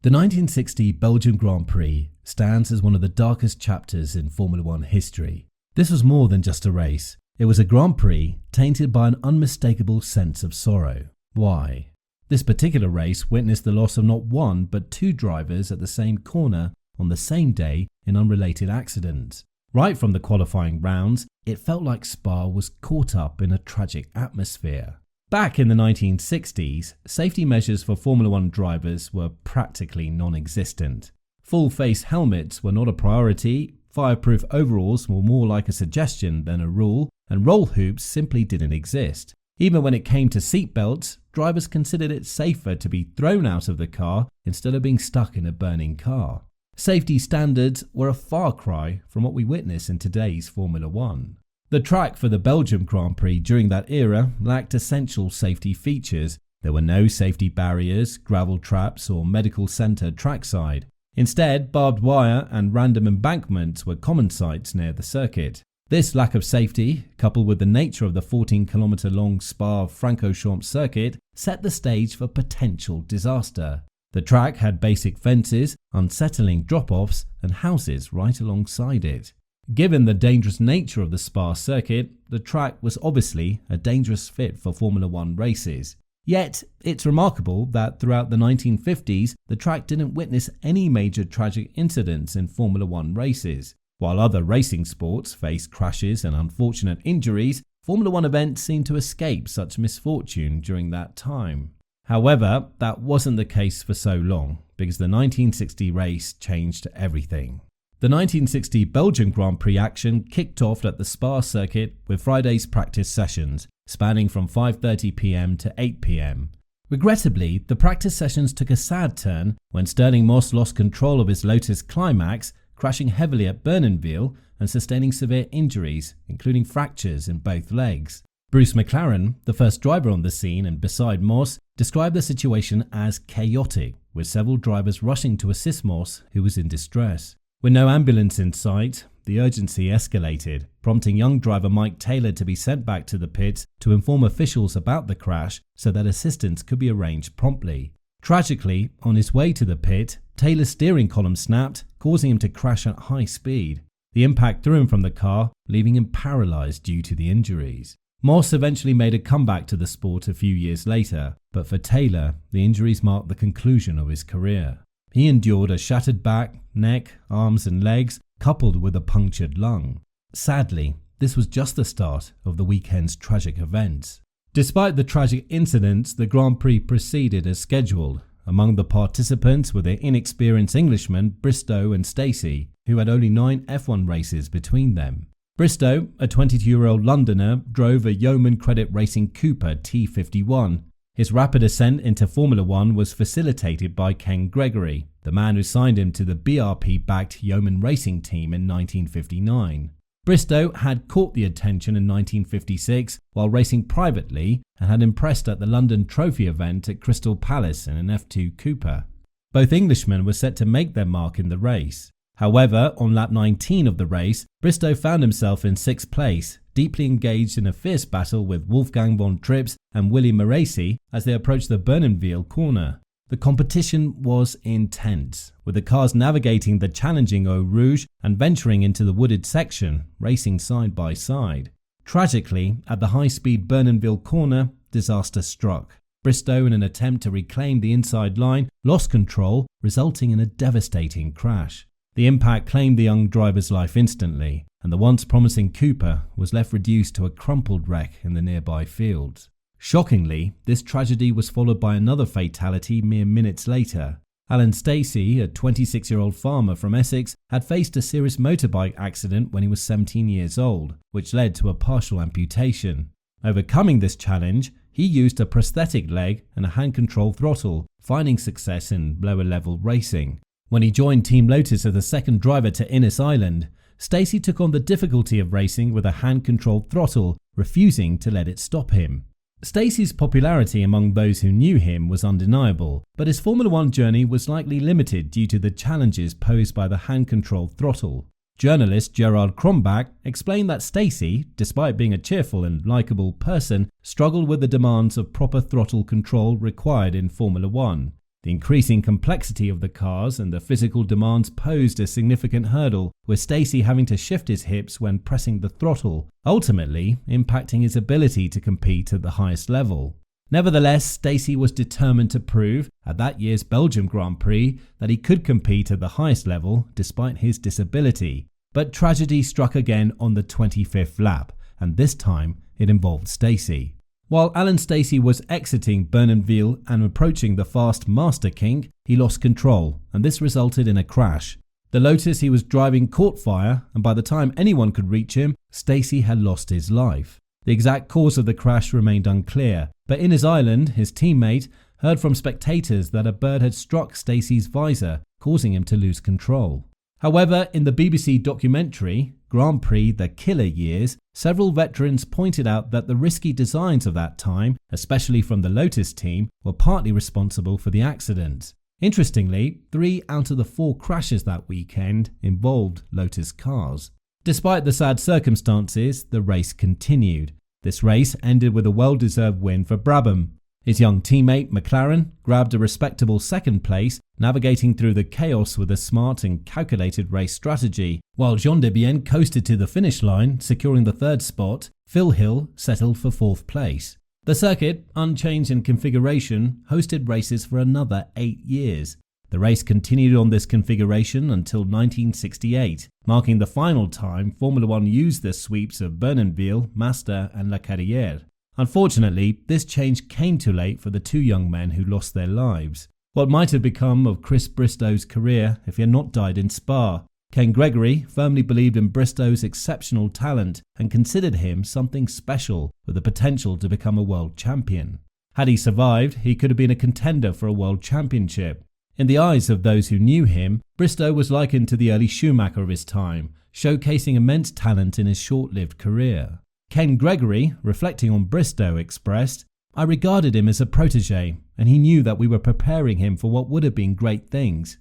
The 1960 Belgium Grand Prix stands as one of the darkest chapters in Formula One history. This was more than just a race. It was a Grand Prix tainted by an unmistakable sense of sorrow. Why? This particular race witnessed the loss of not one but two drivers at the same corner on the same day in unrelated accidents. Right from the qualifying rounds, it felt like Spa was caught up in a tragic atmosphere. Back in the 1960s, safety measures for Formula One drivers were practically non-existent. Full-face helmets were not a priority, fireproof overalls were more like a suggestion than a rule, and roll hoops simply didn't exist. Even when it came to seatbelts, drivers considered it safer to be thrown out of the car instead of being stuck in a burning car. Safety standards were a far cry from what we witness in today's Formula One. The track for the Belgium Grand Prix during that era lacked essential safety features. There were no safety barriers, gravel traps, or medical centre trackside. Instead, barbed wire and random embankments were common sights near the circuit. This lack of safety, coupled with the nature of the 14-kilometre-long Spa-Francorchamps circuit, set the stage for potential disaster. The track had basic fences, unsettling drop-offs, and houses right alongside it. Given the dangerous nature of the Spa circuit, the track was obviously a dangerous fit for Formula One races. Yet, it's remarkable that throughout the 1950s, the track didn't witness any major tragic incidents in Formula One races. While other racing sports faced crashes and unfortunate injuries, Formula One events seemed to escape such misfortune during that time. However, that wasn't the case for so long, because the 1960 race changed everything. The 1960 Belgian Grand Prix action kicked off at the Spa circuit with Friday's practice sessions, spanning from 5:30 p.m. to 8 p.m. Regrettably, the practice sessions took a sad turn when Stirling Moss lost control of his Lotus Climax, crashing heavily at Bournonville and sustaining severe injuries, including fractures in both legs. Bruce McLaren, the first driver on the scene and beside Moss, described the situation as chaotic, with several drivers rushing to assist Moss, who was in distress. With no ambulance in sight, the urgency escalated, prompting young driver Mike Taylor to be sent back to the pits to inform officials about the crash so that assistance could be arranged promptly. Tragically, on his way to the pit, Taylor's steering column snapped, causing him to crash at high speed. The impact threw him from the car, leaving him paralysed due to the injuries. Moss eventually made a comeback to the sport a few years later, but for Taylor, the injuries marked the conclusion of his career. He endured a shattered back, neck, arms and legs, coupled with a punctured lung. Sadly, this was just the start of the weekend's tragic events. Despite the tragic incidents, the Grand Prix proceeded as scheduled. Among the participants were the inexperienced Englishmen Bristow and Stacey, who had only 9 F1 races between them. Bristow, a 22-year-old Londoner, drove a Yeoman Credit Racing Cooper T51. His rapid ascent into Formula One was facilitated by Ken Gregory, the man who signed him to the BRP-backed Yeoman Racing team in 1959. Bristow had caught the attention in 1956 while racing privately and had impressed at the London Trophy event at Crystal Palace in an F2 Cooper. Both Englishmen were set to make their mark in the race. However, on lap 19 of the race, Bristow found himself in 6th place, deeply engaged in a fierce battle with Wolfgang von Trips and Willy Marécy as they approached the Bournonville corner. The competition was intense, with the cars navigating the challenging Eau Rouge and venturing into the wooded section, racing side by side. Tragically, at the high-speed Bournonville corner, disaster struck. Bristow, in an attempt to reclaim the inside line, lost control, resulting in a devastating crash. The impact claimed the young driver's life instantly, and the once promising Cooper was left reduced to a crumpled wreck in the nearby fields. Shockingly, this tragedy was followed by another fatality mere minutes later. Alan Stacey, a 26-year-old farmer from Essex, had faced a serious motorbike accident when he was 17 years old, which led to a partial amputation. Overcoming this challenge, he used a prosthetic leg and a hand-controlled throttle, finding success in lower-level racing. When he joined Team Lotus as the second driver to Innis Island, Stacey took on the difficulty of racing with a hand-controlled throttle, refusing to let it stop him. Stacey's popularity among those who knew him was undeniable, but his Formula One journey was likely limited due to the challenges posed by the hand-controlled throttle. Journalist Gerard Krombach explained that Stacey, despite being a cheerful and likeable person, struggled with the demands of proper throttle control required in Formula One. The increasing complexity of the cars and the physical demands posed a significant hurdle, with Stacey having to shift his hips when pressing the throttle, ultimately impacting his ability to compete at the highest level. Nevertheless, Stacey was determined to prove at that year's Belgium Grand Prix that he could compete at the highest level despite his disability. But tragedy struck again on the 25th lap, and this time it involved Stacey. While Alan Stacey was exiting Bernenville and approaching the fast Master Kink, he lost control, and this resulted in a crash. The Lotus he was driving caught fire, and by the time anyone could reach him, Stacey had lost his life. The exact cause of the crash remained unclear, but Innes Island, his teammate, heard from spectators that a bird had struck Stacey's visor, causing him to lose control. However, in the BBC documentary, Grand Prix The Killer Years, several veterans pointed out that the risky designs of that time, especially from the Lotus team, were partly responsible for the accident. Interestingly, 3 out of the 4 crashes that weekend involved Lotus cars. Despite the sad circumstances, the race continued. This race ended with a well-deserved win for Brabham. His young teammate McLaren grabbed a respectable second place, navigating through the chaos with a smart and calculated race strategy. While Jean Debienne coasted to the finish line, securing the 3rd spot, Phil Hill settled for 4th place. The circuit, unchanged in configuration, hosted races for another 8 years. The race continued on this configuration until 1968, marking the final time Formula One used the sweeps of Bernenville, Master and La Carrière. Unfortunately, this change came too late for the 2 young men who lost their lives. What might have become of Chris Bristow's career if he had not died in Spa? Ken Gregory firmly believed in Bristow's exceptional talent and considered him something special with the potential to become a world champion. Had he survived, he could have been a contender for a world championship. In the eyes of those who knew him, Bristow was likened to the early Schumacher of his time, showcasing immense talent in his short-lived career. Ken Gregory, reflecting on Bristow, expressed, "I regarded him as a protege, and he knew that we were preparing him for what would have been great things."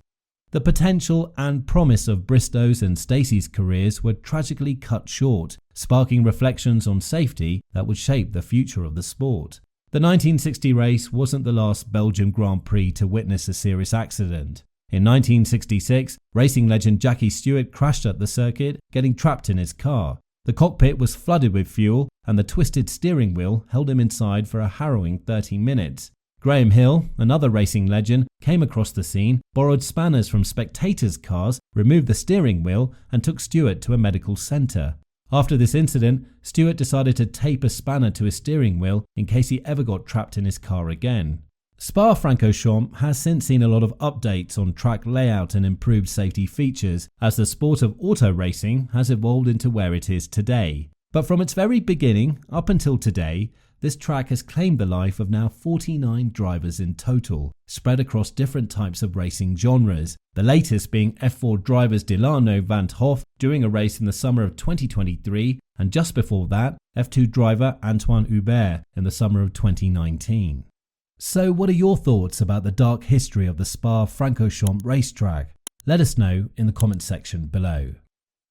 The potential and promise of Bristow's and Stacey's careers were tragically cut short, sparking reflections on safety that would shape the future of the sport. The 1960 race wasn't the last Belgian Grand Prix to witness a serious accident. In 1966, racing legend Jackie Stewart crashed at the circuit, getting trapped in his car. The cockpit was flooded with fuel, and the twisted steering wheel held him inside for a harrowing 30 minutes. Graham Hill, another racing legend, came across the scene, borrowed spanners from spectators' cars, removed the steering wheel, and took Stewart to a medical centre. After this incident, Stewart decided to tape a spanner to his steering wheel in case he ever got trapped in his car again. Spa-Francorchamps has since seen a lot of updates on track layout and improved safety features as the sport of auto racing has evolved into where it is today. But from its very beginning up until today, this track has claimed the life of now 49 drivers in total, spread across different types of racing genres, the latest being F4 drivers Delano Van 't Hoff during a race in the summer of 2023, and just before that, F2 driver Antoine Hubert in the summer of 2019. So what are your thoughts about the dark history of the Spa-Francorchamps racetrack? Let us know in the comment section below.